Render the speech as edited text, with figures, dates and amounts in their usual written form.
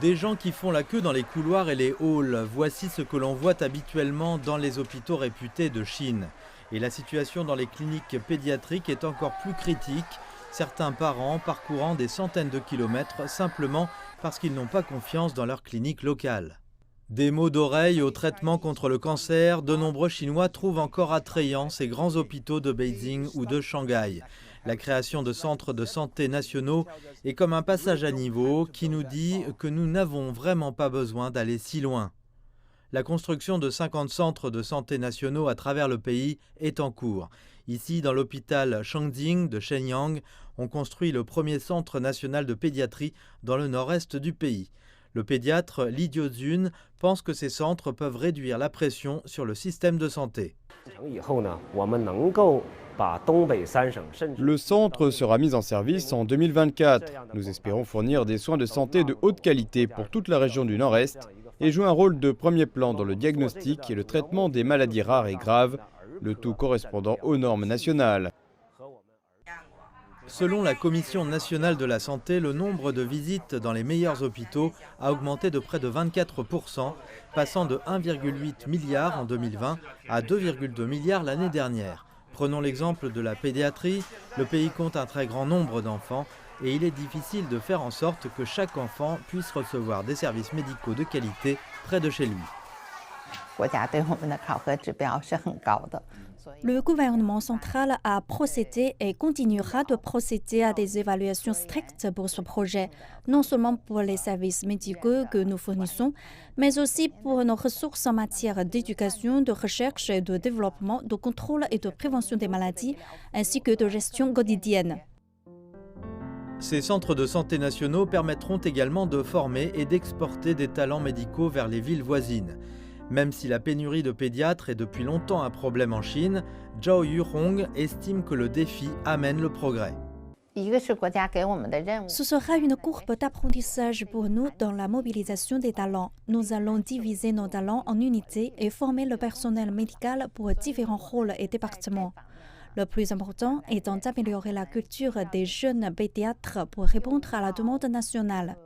Des gens qui font la queue dans les couloirs et les halls, voici ce que l'on voit habituellement dans les hôpitaux réputés de Chine. Et la situation dans les cliniques pédiatriques est encore plus critique, certains parents parcourant des centaines de kilomètres simplement parce qu'ils n'ont pas confiance dans leur clinique locale. Des maux d'oreille au traitement contre le cancer, de nombreux Chinois trouvent encore attrayants ces grands hôpitaux de Beijing ou de Shanghai. La création de centres de santé nationaux est comme un passage à niveau qui nous dit que nous n'avons vraiment pas besoin d'aller si loin. La construction de 50 centres de santé nationaux à travers le pays est en cours. Ici, dans l'hôpital Shangjing de Shenyang, on construit le premier centre national de pédiatrie dans le nord-est du pays. Le pédiatre Li Jiuzun pense que ces centres peuvent réduire la pression sur le système de santé. Le centre sera mis en service en 2024. Nous espérons fournir des soins de santé de haute qualité pour toute la région du Nord-Est et jouer un rôle de premier plan dans le diagnostic et le traitement des maladies rares et graves, le tout correspondant aux normes nationales. Selon la Commission nationale de la santé, le nombre de visites dans les meilleurs hôpitaux a augmenté de près de 24%, passant de 1,8 milliard en 2020 à 2,2 milliards l'année dernière. Prenons l'exemple de la pédiatrie, le pays compte un très grand nombre d'enfants et il est difficile de faire en sorte que chaque enfant puisse recevoir des services médicaux de qualité près de chez lui. Le gouvernement central a procédé et continuera de procéder à des évaluations strictes pour ce projet, non seulement pour les services médicaux que nous fournissons, mais aussi pour nos ressources en matière d'éducation, de recherche et de développement, de contrôle et de prévention des maladies, ainsi que de gestion quotidienne. Ces centres de santé nationaux permettront également de former et d'exporter des talents médicaux vers les villes voisines. Même si la pénurie de pédiatres est depuis longtemps un problème en Chine, Zhao Yuhong estime que le défi amène le progrès. Ce sera une courbe d'apprentissage pour nous dans la mobilisation des talents. Nous allons diviser nos talents en unités et former le personnel médical pour différents rôles et départements. Le plus important étant d'améliorer la culture des jeunes pédiatres pour répondre à la demande nationale.